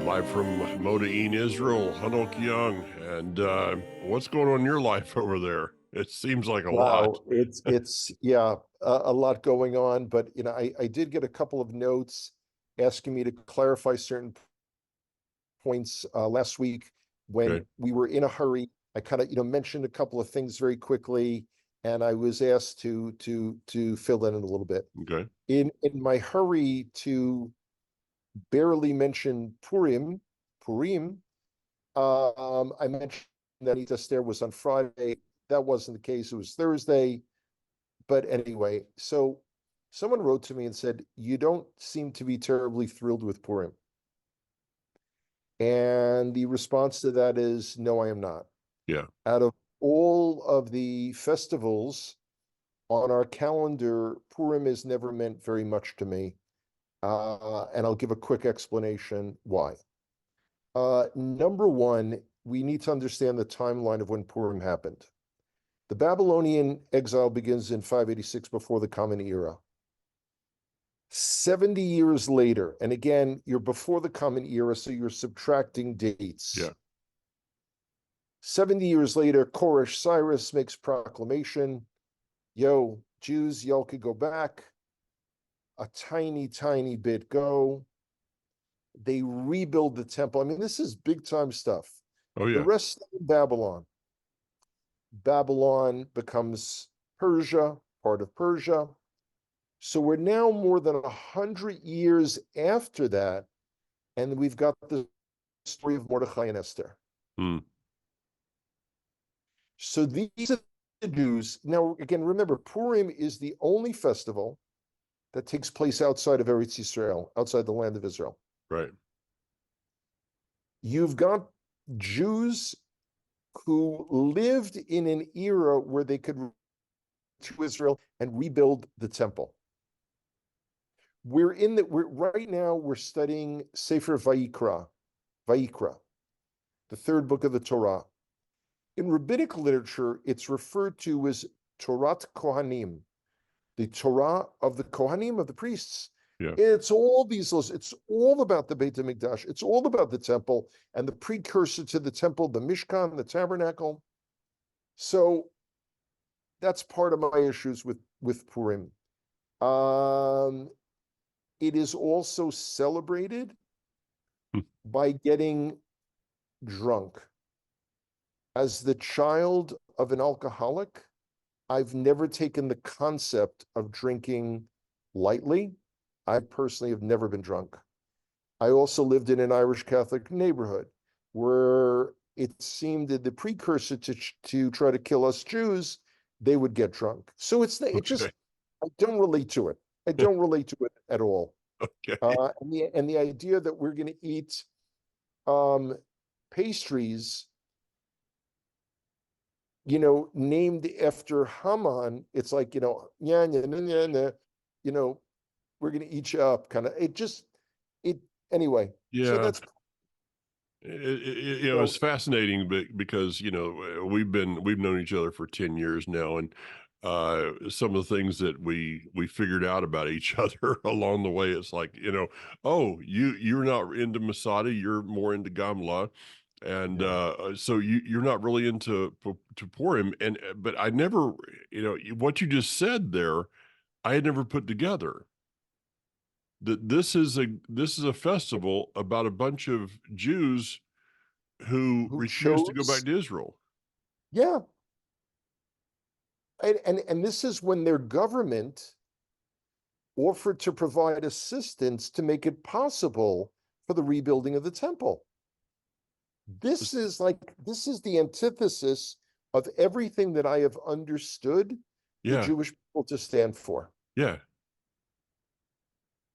live from Modi'in, Israel, Hanok Young. And what's going on in your life over there? It seems like a lot. Wow, it's yeah, a lot going on, but I did get a couple of notes asking me to clarify certain points last week when Okay. we were in a hurry. I kind of mentioned a couple of things very quickly, and I was asked to fill in a little bit. Okay. In my hurry to barely mention Purim, I mentioned that Anita Stair was on Friday. That wasn't the case. It was Thursday. But anyway, so someone wrote to me and said, "You don't seem to be terribly thrilled with Purim." And the response to that is, "No, I am not." Yeah. Out of all of the festivals on our calendar, Purim has never meant very much to me. And I'll give a quick explanation why. Number one, we need to understand the timeline of when Purim happened. The Babylonian exile begins in 586 before the Common Era. 70 years later, and again, you're before the Common Era, so you're subtracting dates. Yeah. 70 years later, Koresh Cyrus makes proclamation, yo, Jews, y'all could go back. A tiny, tiny bit go. They rebuild the temple. I mean, this is big time stuff. Oh, The yeah. rest of Babylon. Babylon becomes Persia, part of Persia. So we're now more than 100 years after that, and we've got the story of Mordechai and Esther. Hmm. So these are the Jews. Now, again, remember, Purim is the only festival that takes place outside of Eretz Yisrael, outside the land of Israel. Right. You've got Jews who lived in an era where they could to Israel and rebuild the temple. We're right now we're studying Sefer Vayikra, the third book of the Torah. In rabbinic literature, it's referred to as Torat Kohanim, the Torah of the Kohanim, of the priests. Yeah. It's all these laws. It's all about the Beit HaMikdash. It's all about the temple and the precursor to the temple, the Mishkan, the tabernacle. So that's part of my issues with Purim. It is also celebrated Hmm. by getting drunk. As the child of an alcoholic, I've never taken the concept of drinking lightly. I personally have never been drunk. I also lived in an Irish Catholic neighborhood where it seemed that the precursor to try to kill us Jews, they would get drunk. So it just, Okay. I don't relate to it. I don't relate to it at all. Okay. And the idea that we're going to eat pastries, named after Haman, it's like, yeah, yeah, yeah, yeah, we're going to eat you up, kind of. Anyway. So Yeah. that's It's so fascinating, because we've known each other for 10 years now, and some of the things that we figured out about each other along the way, it's like, oh, you're not into Masada, you're more into Gamla, and yeah. so you're not really into to Purim, and but I never, what you just said there, I had never put together that this is a festival about a bunch of Jews who Who refused to go back chose? to Israel. Yeah. And this is when their government offered to provide assistance to make it possible for the rebuilding of the temple. This is the antithesis of everything that I have understood the Yeah, Jewish people to stand for. yeah.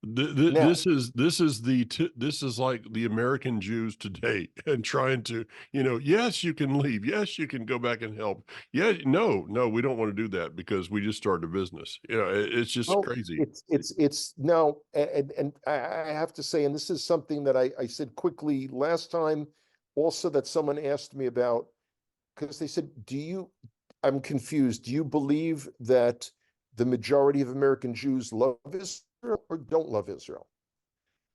Now, This is like the American Jews today, and trying to, yes, you can leave. Yes, you can go back and help. Yeah, no, we don't want to do that because we just started a business. It's just well, crazy. it's no, and I have to say, and this is something that I said quickly last time, also that someone asked me about, because they said, I'm confused. Do you believe that the majority of American Jews love Israel or don't love Israel?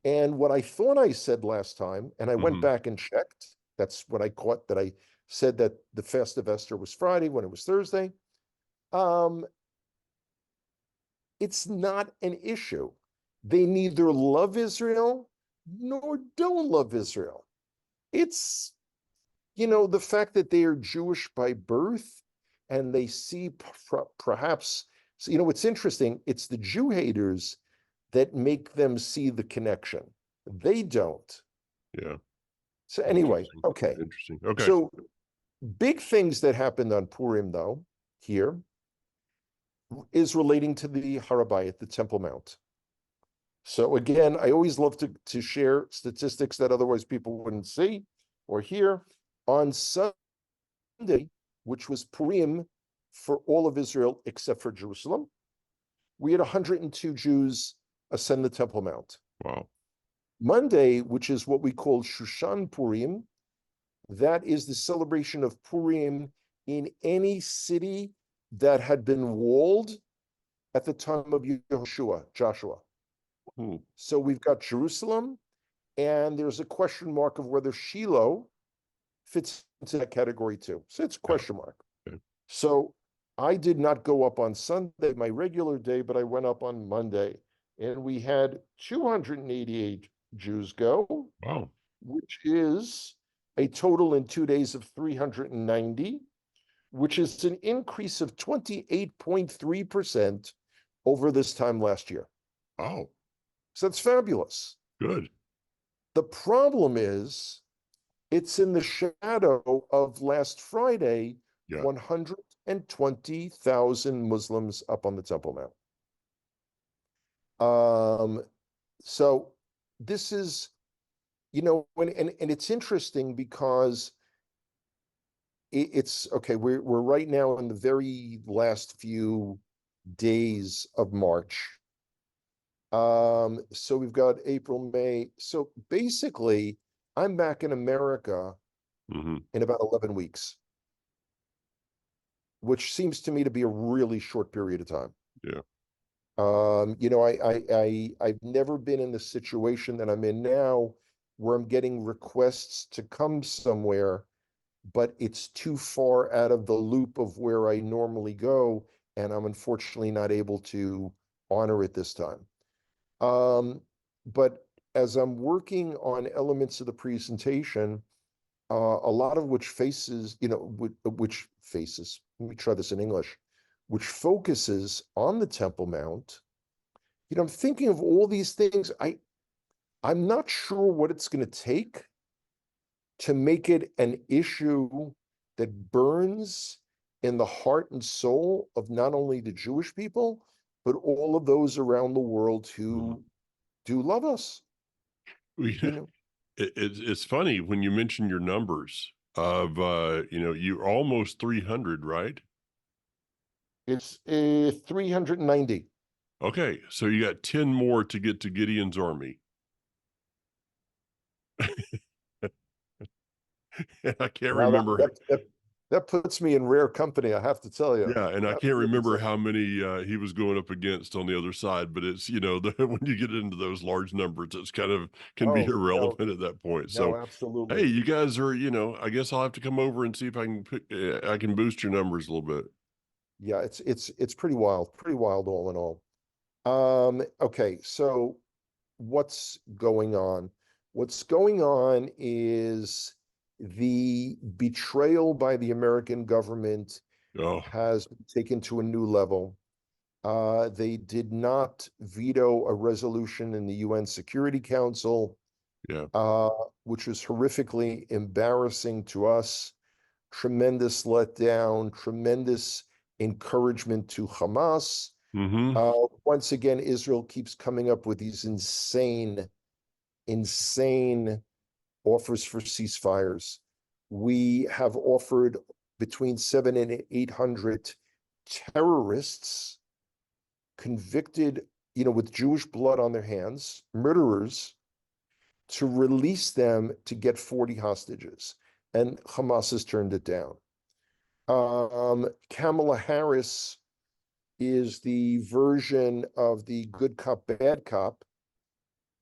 And what I thought I said last time, and I went Hmm. back and checked, that's what I caught, that I said that the festive Esther was Friday when it was Thursday. Um, it's not an issue. They neither love Israel nor don't love Israel. It's, the fact that they are Jewish by birth and they see perhaps, so, it's interesting. It's the Jew haters that make them see the connection. They don't. Yeah. So anyway, Interesting. okay. Interesting. Okay. So big things that happened on Purim, though, here is relating to the Harabayat, the Temple Mount. So again, I always love to share statistics that otherwise people wouldn't see or hear. On Sunday, which was Purim for all of Israel except for Jerusalem, we had 102 Jews ascend the Temple Mount. Wow. Monday, which is what we call Shushan Purim, that is the celebration of Purim in any city that had been walled at the time of Joshua. Hmm. So we've got Jerusalem, and there's a question mark of whether Shiloh fits into that category too. So it's a Yeah. question mark. Okay. So I did not go up on Sunday, my regular day, but I went up on Monday, and we had 288 Jews go, Wow. which is a total in 2 days of 390, which is an increase of 28.3% over this time last year. Oh, So that's fabulous. good. The problem is it's in the shadow of last Friday, Yeah. 120,000 Muslims up on the Temple Mount. So this is, and it's interesting because it's okay. We're right now in the very last few days of March. So we've got April, May. So basically, I'm back in America Hmm. in about 11 weeks, which seems to me to be a really short period of time. Yeah. I've never been in the situation that I'm in now where I'm getting requests to come somewhere, but it's too far out of the loop of where I normally go, and I'm unfortunately not able to honor it this time. But as I'm working on elements of the presentation, a lot of which faces, which faces, let me try this in English, which focuses on the Temple Mount. I'm thinking of all these things. I'm not sure what it's going to take to make it an issue that burns in the heart and soul of not only the Jewish people, but all of those around the world Hmm. who do love us. You know, It's funny when you mention your numbers of, you're almost 300, right? it's 390. Okay. So you got 10 more to get to Gideon's army. And I can't Wow, that, remember. that that that puts me in rare company, I have to tell you. Yeah, and I That can't really remember does. how many he was going up against on the other side, but it's, when you get into those large numbers, it's kind of can be Oh, no, irrelevant at that point. no, So, hey, absolutely. you guys are, I guess I'll have to come over and see if I can boost your numbers a little bit. Yeah, it's pretty wild all in all. Okay, so what's going on? What's going on is the betrayal by the American government Oh, has been taken to a new level. They did not veto a resolution in the UN Security Council, yeah. uh, which was horrifically embarrassing to us. Tremendous letdown, tremendous encouragement to Hamas. Mm-hmm. Once again, Israel keeps coming up with these insane offers for ceasefires. We have offered between 700 and 800 terrorists convicted, with Jewish blood on their hands, murderers, to release them to get 40 hostages. And Hamas has turned it down. Kamala Harris is the version of the good cop, bad cop.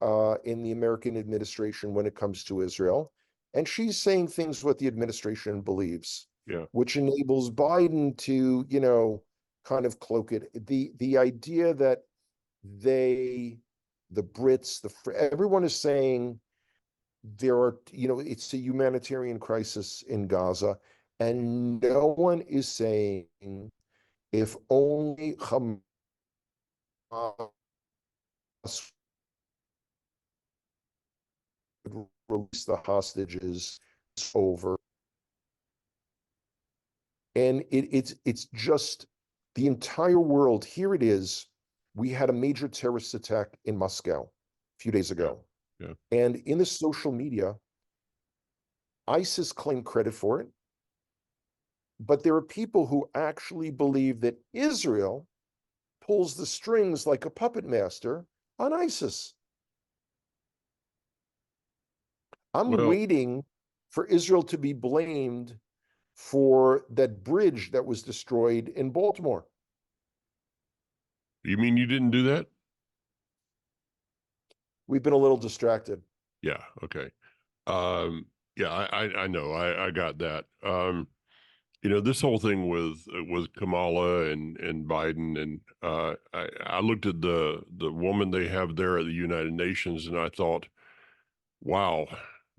in the American administration when it comes to Israel. And she's saying things what the administration believes, Yeah. which enables Biden to, kind of cloak it. The idea that the Brits, everyone is saying there are, it's a humanitarian crisis in Gaza, and no one is saying if only Hamas would release the hostages, it's over. And it's just the entire world. Here it is. We had a major terrorist attack in Moscow a few days Yeah. ago. Yeah. And in the social media, ISIS claimed credit for it. But there are people who actually believe that Israel pulls the strings like a puppet master on ISIS. I'm Well, waiting for Israel to be blamed for that bridge that was destroyed in Baltimore. you mean you didn't do that? We've been a little distracted. Yeah. Okay. Yeah, I know. I got that. This whole thing with Kamala and Biden, and I looked at the woman they have there at the United Nations, and I thought, wow,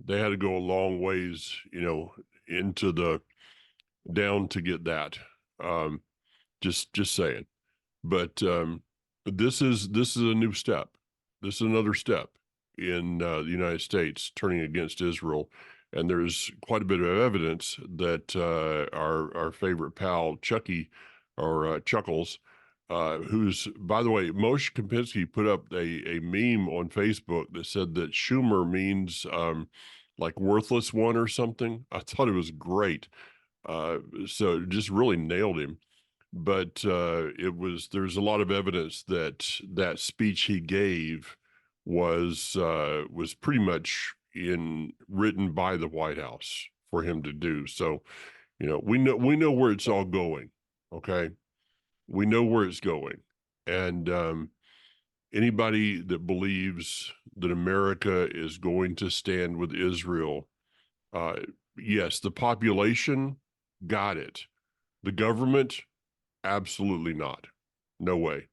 they had to go a long ways, into the down to get that. Um, just saying. But this is a new step. This is another step in the United States turning against Israel, and there's quite a bit of evidence that our favorite pal Chucky, or Chuckles, who's, by the way, Moshe Kempinski put up a meme on Facebook that said that Schumer means like worthless one or something. I thought it was great. So it just really nailed him. But there's a lot of evidence that that speech he gave was pretty much written by the White House for him to do. So, we know where it's all going. Okay, we know where it's going, and anybody that believes that America is going to stand with Israel, uh, yes, the population got it. The government, absolutely not. No way.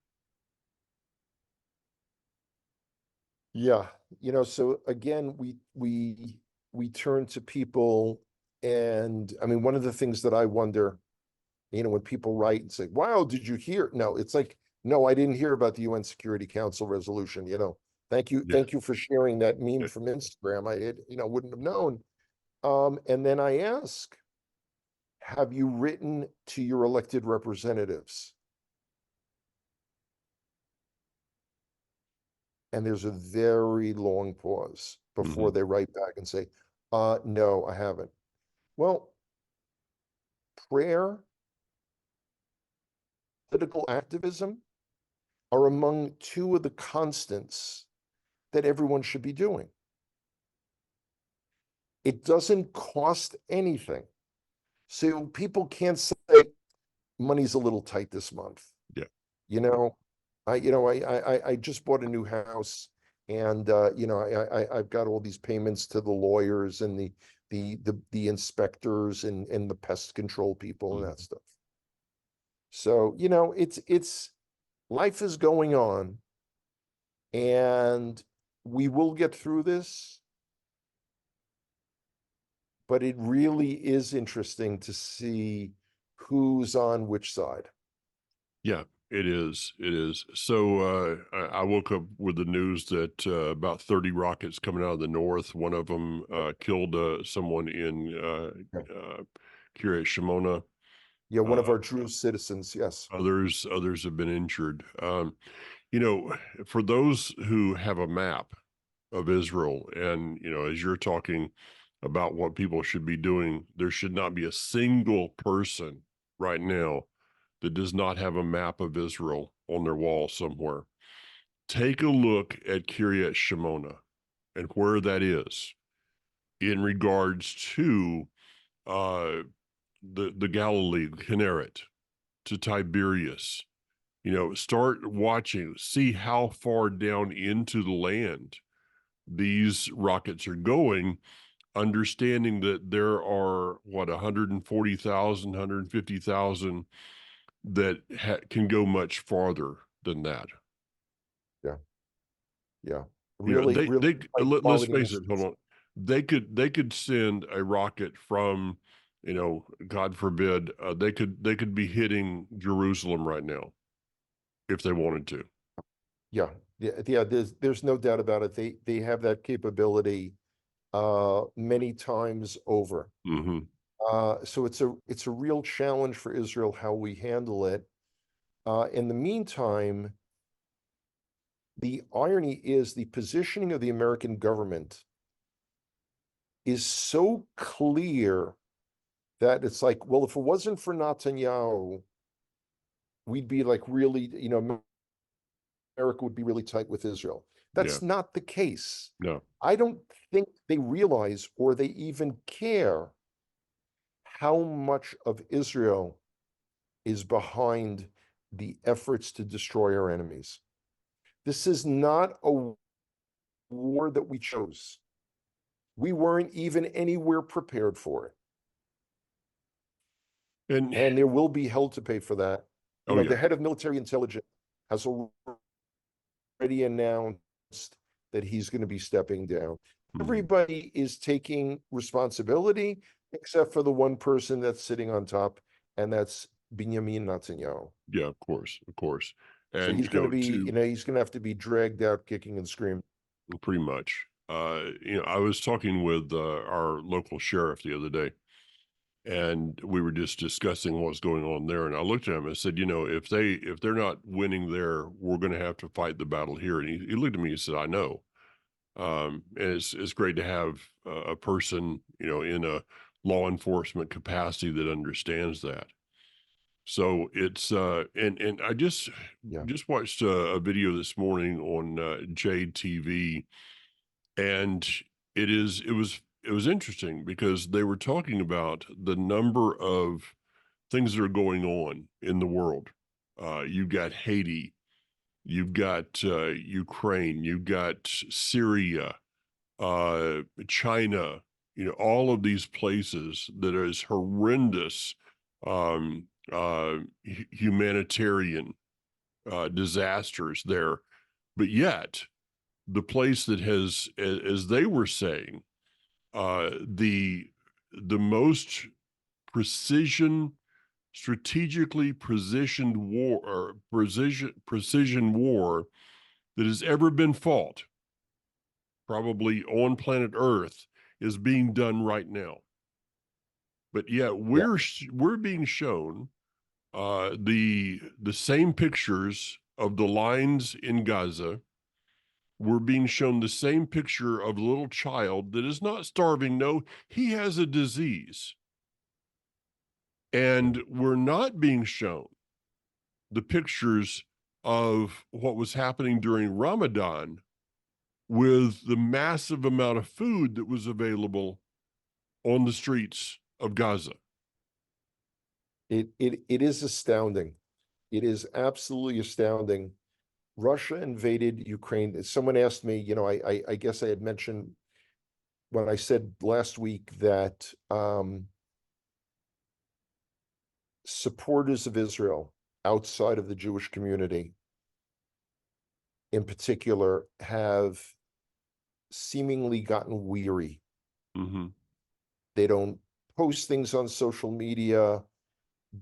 Yeah, so again, we turn to people, and I mean, one of the things that I wonder, when people write and say, "Wow, did you hear?" No, it's like, no, I didn't hear about the UN Security Council resolution. Yeah. Thank you for sharing that meme Yeah. from Instagram. Wouldn't have known. And then I ask, have you written to your elected representatives? And there's a very long pause before Mhm. they write back and say, no, I haven't. Well, prayer, political activism are among two of the constants that everyone should be doing. It doesn't cost anything. So people can't say money's a little tight this month. Yeah. You know, I just bought a new house, and I've got all these payments to the lawyers and the inspectors and the pest control people and that Mhm. stuff. So, it's life is going on, and we will get through this, but it really is interesting to see who's on which side. Yeah, it is. It is. So I woke up with the news that about 30 rockets coming out of the north. One of them killed someone in Yeah, Kiryat Shimona. yeah, one of Uh, our Jewish citizens, yes. others have been injured. You know, for those who have a map of Israel, and as you're talking about what people should be doing, there should not be a single person right now that does not have a map of Israel on their wall somewhere. Take a look at Kiryat Shimona and where that is in regards to uh, the Galilee, Kinneret, to Tiberias. Start watching, see how far down into the land these rockets are going, understanding that there are, what, 140,000, 150,000 that can go much farther than that. Yeah. Yeah. You know, Really, really high let's quality face it, hold missiles. on. They could send a rocket from, God forbid, they could be hitting Jerusalem right now if they wanted to. Yeah. Yeah. Yeah. There's no doubt about it. They have that capability many times over. Hmm. So it's a real challenge for Israel how we handle it. In the meantime, the irony is the positioning of the American government is so clear that it's like, well, if it wasn't for Netanyahu, we'd be like really, America would be really tight with Israel. Yeah. That's not the case. No. I don't think they realize or they even care how much of Israel is behind the efforts to destroy our enemies. This is not a war that we chose. We weren't even anywhere prepared for it. And And there will be hell to pay for that. oh yeah. The head of military intelligence has already announced that he's going to be stepping down. Mhm. Everybody is taking responsibility except for the one person that's sitting on top, and that's Benjamin Netanyahu. Yeah, of course, of course. So And he's going to be, he's going to have to be dragged out kicking and screaming. pretty much. I was talking with our local sheriff the other day, and we were just discussing what's going on there. And I looked at him and said, if they're not winning there, we're going to have to fight the battle here. And he looked at me and said, I know. And it's great to have a person, in a law enforcement capacity that understands that. So it's and I just Yeah. just watched a video this morning on Jade TV, and it was interesting because they were talking about the number of things that are going on in the world. You've got Haiti, you've got Ukraine, you've got Syria, China, all of these places that is horrendous humanitarian disasters there. But yet, the place that has, as they were saying, the most precision, strategically positioned war or precision war that has ever been fought, probably on planet Earth, is being done right now. But yet Yeah. we're being shown the same pictures of the lines in Gaza. We're being shown the same picture of a little child that is not starving. No, he has a disease. Yeah. And we're not being shown the pictures of what was happening during Ramadan with the massive amount of food that was available on the streets of Gaza. It is astounding. It is absolutely astounding. Russia invaded Ukraine. Someone asked me, I guess I had mentioned when I said last week that supporters of Israel outside of the Jewish community, in particular, have seemingly gotten weary. Mm-hmm. They don't post things on social media.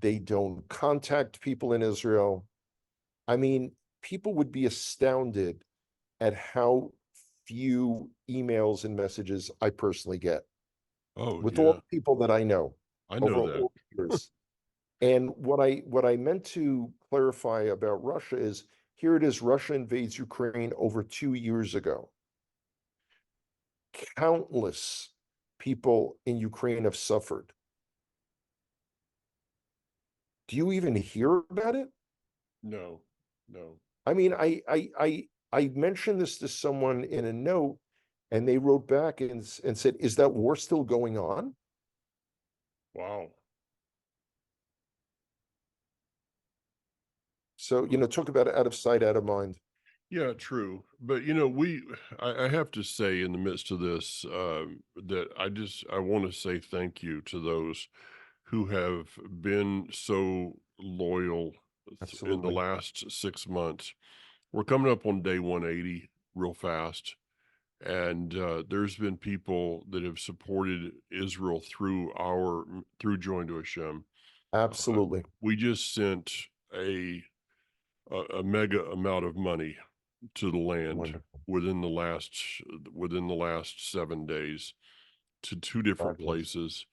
They don't contact people in Israel. I mean, people would be astounded at how few emails and messages I personally get Oh, with all yeah. the people that I know I know over that. all the years. And what I meant to clarify about Russia is here it is, Russia invades Ukraine over 2 years ago. Countless people in Ukraine have suffered. Do you even hear about it? No, no. I mean, I mentioned this to someone in a note, and they wrote back and said, "Is that war still going on?" Wow. So, talk about out of sight, out of mind. Yeah, true. But I have to say, in the midst of this, that I want to say thank you to those who have been so loyal in the Absolutely. last 6 months. We're coming up on day 180 real fast. And there's been people that have supported Israel through Join to Hashem. Uh, Absolutely. we just sent a a mega amount of money to the land Wonderful. within the last within the last 7 days to two different Fabulous. places.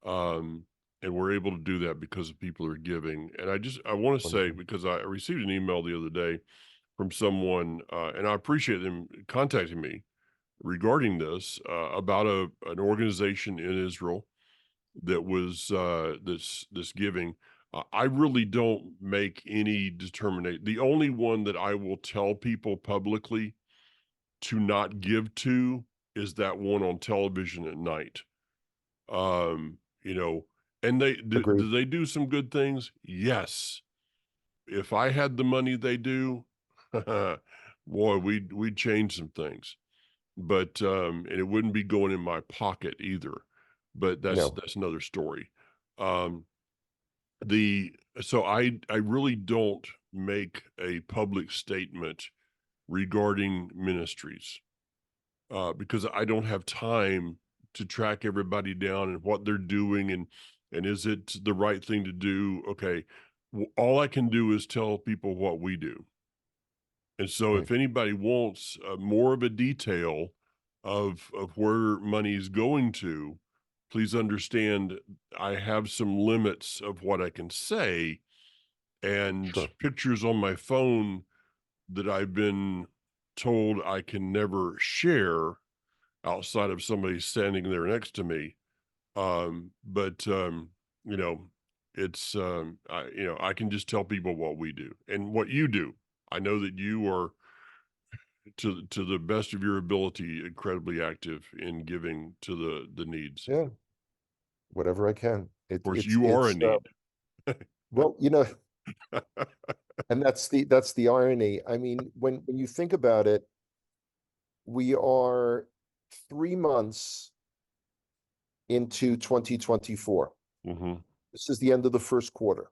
Um, and we're able to do that because of people are giving. And I want to say, Wonderful. because I received an email the other day from someone, and I appreciate them contacting me regarding this, about an organization in Israel that was this giving. I really don't make any determination. The only one that I will tell people publicly to not give to is that one on television at night. You know, and Agreed. do they do some good things? Yes. If I had the money they do, boy, we'd change some things. But and it wouldn't be going in my pocket either. But No. that's another story. Um, the so I really don't make a public statement regarding ministries, because I don't have time to track everybody down and what they're doing, and is it the right thing to do? Okay, all I can do is tell people what we do. And so Right. if anybody wants more of a detail of where money is going to, please understand I have some limits of what I can say, and Sure. pictures on my phone that I've been told I can never share outside of somebody standing there next to me. But you know, I can just tell people what we do and what you do. I know that you are, to the best of your ability, incredibly active in giving to the needs. Yeah. Whatever I can. Of course, you are a need. Well, and that's the irony. I mean, when you think about it, we are 3 months into 2024. Hmm. This is the end of the first quarter.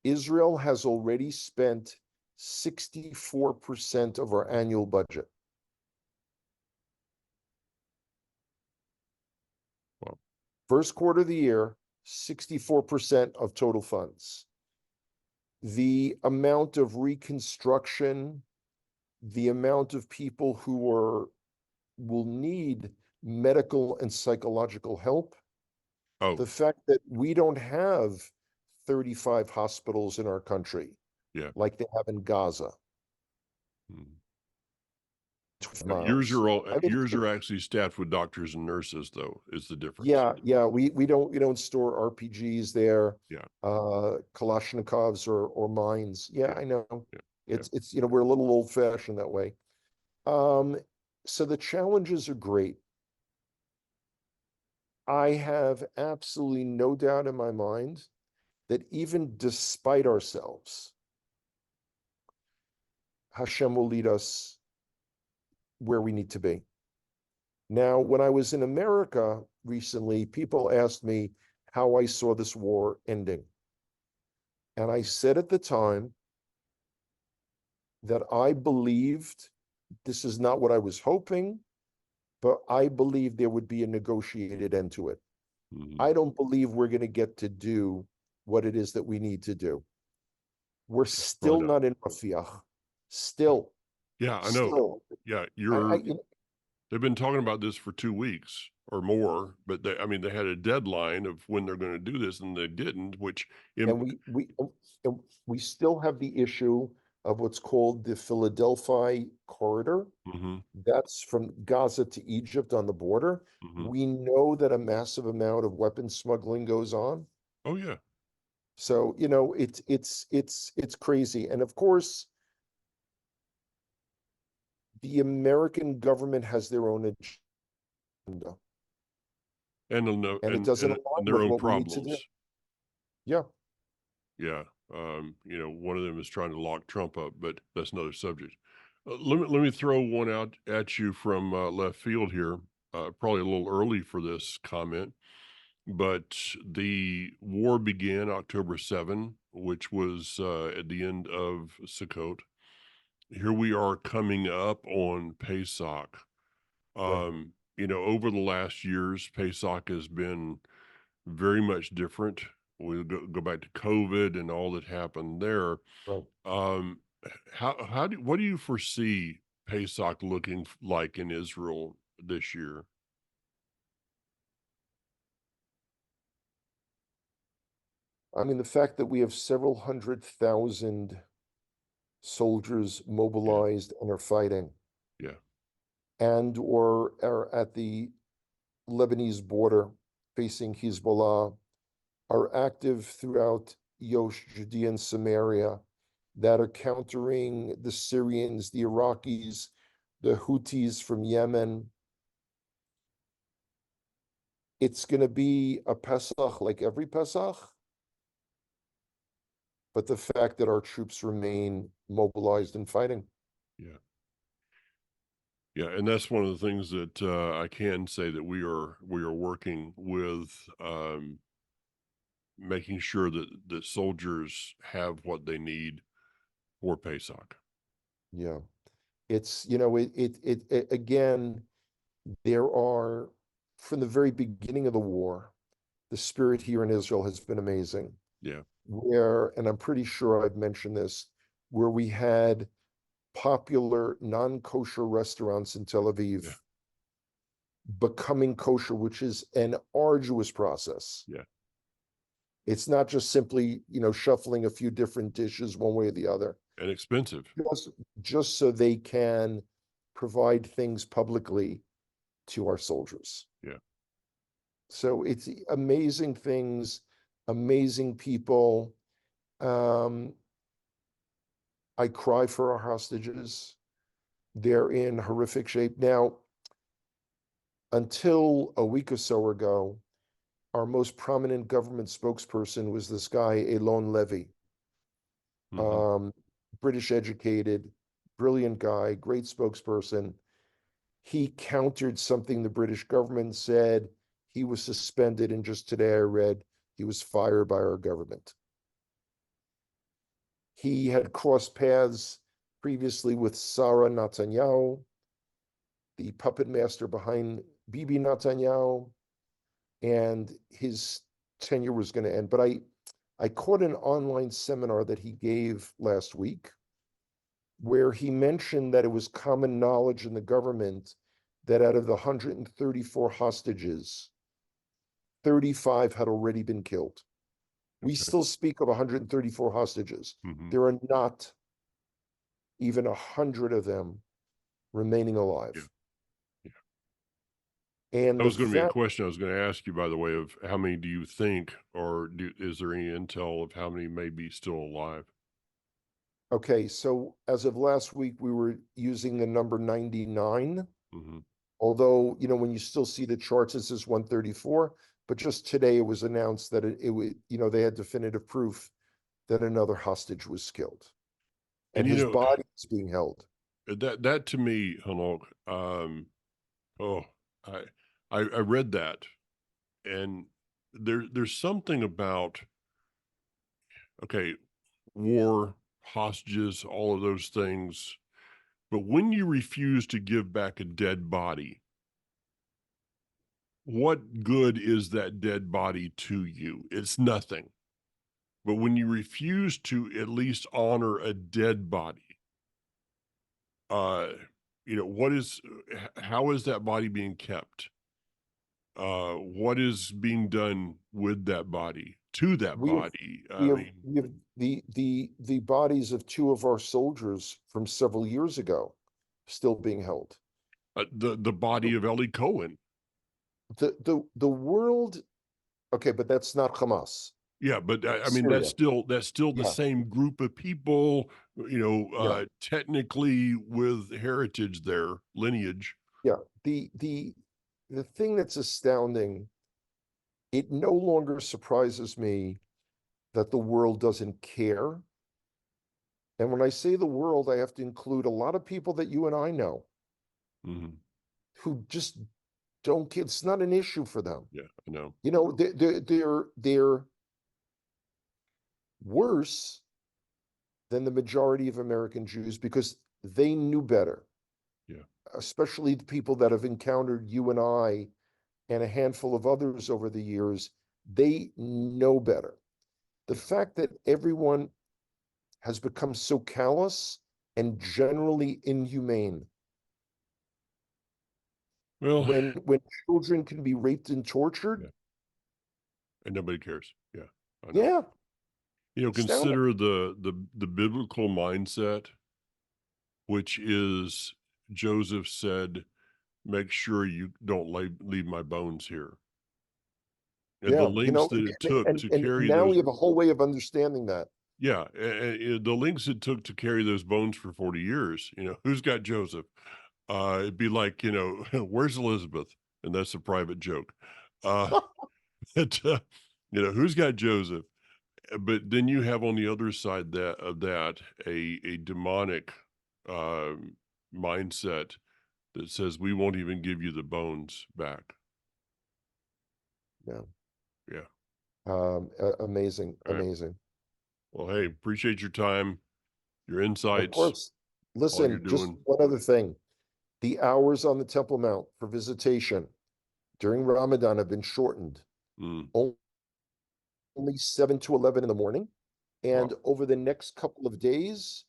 Israel has already spent 64% of our annual budget. Well, First quarter of the year, 64% of total funds. The amount of reconstruction, the amount of people who will need medical and psychological help, oh, the fact that we don't have 35 hospitals in our country yeah. like they have in Gaza, Mm. 12 Yours miles. are all I mean, yours are actually staffed with doctors and nurses, though, is the difference. yeah, we don't store RPGs there, Yeah, Kalashnikovs or mines. Yeah, yeah, I know. yeah, yeah. It's we're a little old fashioned that way. Um, so the challenges are great. I have absolutely no doubt in my mind that even despite ourselves, Hashem will lead us where we need to be. Now, when I was in America recently, people asked me how I saw this war ending. And I said at the time that I believed this is not what I was hoping, but I believed there would be a negotiated end to it. Hmm. I don't believe we're going to get to do what it is that we need to do. We're Probably still not. not in Rafiach. Still, Yeah, I know. still. Yeah, I they've been talking about this for 2 weeks or more, but I mean, they had a deadline of when they're going to do this, and they didn't. Which, and in, we still have the issue of what's called the Philadelphia corridor. hmm. That's from Gaza to Egypt on the border. Hmm. We know that a massive amount of weapon smuggling goes on. Oh yeah, So, it's crazy. And of course, the American government has their own agenda, and no, and it doesn't and align their with own what we need to do. problems. Yeah, Yeah. One of them is trying to lock Trump up, but that's another subject. Let me throw one out at you from left field here. Probably a little early for this comment, but the war began October 7, which was at the end of Sukkot. Here we are coming up on Pesach. Right, Over the last years, Pesach has been very much different. We go back to COVID and all that happened there. right. Um, what do you foresee Pesach looking like in Israel this year? I mean, the fact that we have several 100,000 soldiers Yeah, mobilized and are fighting, yeah, and or are at the Lebanese border facing Hezbollah, are active throughout Judea and Samaria, that are countering the Syrians, the Iraqis, the Houthis from Yemen. It's going to be a Pesach like every Pesach, but the fact that our troops remain mobilized and fighting. yeah, yeah. And that's one of the things that I can say that we are working with, making sure that soldiers have what they need for Pesach. Yeah. It's, again, there are, from the very beginning of the war, the spirit here in Israel has been amazing. Yeah, Where, and I'm pretty sure I've mentioned this, where we had popular non-kosher restaurants in Tel Aviv yeah, becoming kosher, which is an arduous process. yeah, It's not just simply, shuffling a few different dishes one way or the other, and expensive. just, just so they can provide things publicly to our soldiers. Yeah, So it's amazing things, amazing people. Um, I cry for our hostages. They're in horrific shape. Now, until a week or so ago, our most prominent government spokesperson was this guy, Elon Levy, hmm, um, British educated, brilliant guy, great spokesperson. He countered something the British government said. He was suspended, and just today I read he was fired by our government. He had crossed paths previously with Sarah Netanyahu, the puppet master behind Bibi Netanyahu, and his tenure was going to end. But I caught an online seminar that he gave last week where he mentioned that it was common knowledge in the government that out of the 134 hostages, 35 had already been killed. We okay, still speak of 134 hostages. hmm, There are not even 100 of them remaining yeah, alive. yeah. And That the was going to be a fact, question I was going to ask you, by the way, of how many do you think, or is there any intel of how many may be still alive? okay, so as of last week, we were using the number 99, Hmm. although, when you still see the charts, it says 134. But just today, it was announced that it would, they had definitive proof that another hostage was killed And and his body is being held. that to me, Hanok, oh, I, I read that, and there's something about, okay, war, hostages, all of those things. But when you refuse to give back a dead body, what good is that dead body to you? It's nothing. But when you refuse to at least honor a dead body, uh, how is that body being kept? What is being done with that body, to that We have body? we I have mean, we have the bodies of two of our soldiers from several years ago still being held. the body of Ellie Cohen. The world, okay, but that's not Hamas. Yeah, but I That's mean Syria. that's still the Yeah, same group of people, yeah, technically with heritage there, lineage. yeah. The thing that's astounding, it no longer surprises me that the world doesn't care. And when I say the world, I have to include a lot of people that you and I know Hmm. who just don't care. It's not an issue for them. Yeah, I know. You know, they're worse than the majority of American Jews because they knew better, Yeah. especially the people that have encountered you and I and a handful of others over the years. They know better. The Yeah. fact that everyone has become so callous and generally inhumane Well, when children can be raped and yeah, tortured. and nobody cares. Yeah, I know. Yeah, astounding. Consider the biblical mindset, which is Joseph said, "Make sure you don't leave my bones here." And the Yeah, you lengths know, that it took to and carry now we those, have a whole way of understanding that. yeah, the lengths it took to carry those bones for 40 years. Who's got Joseph? It'd be like, where's Elizabeth? And that's a private joke. Uh, but, who's got Joseph? But then you have on the other side that a demonic um, mindset that says we won't even give you the bones back. Yeah, Yeah. amazing, All right. amazing. Well, hey, appreciate your time, your Of insights, course. all you're Listen, just doing. one other thing. The hours on the Temple Mount for visitation during Ramadan have been shortened. Mm, Only 7 to 11 in the morning. And wow. over the next couple of days,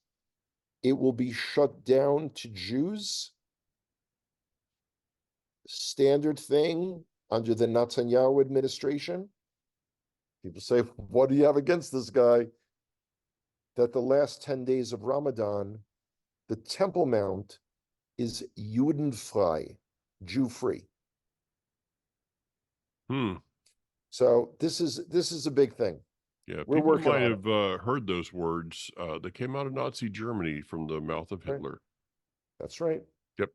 it will be shut down to Jews. Standard thing under the Netanyahu administration. People say, what do you have against this guy? That the last 10 days of Ramadan, the Temple Mount is Judenfrei, Jew free. Hmm. So this is a big thing. Yeah. We're People working might on it. have heard those words. They came out of Nazi Germany from the mouth of Right. Hitler. That's right. Yep.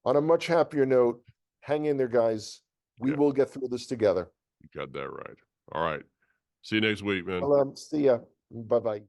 On a much happier note, hang in there, guys. We Yeah. will get through this together. You got that right. All right. See you next week, man. Well, see ya. Bye bye.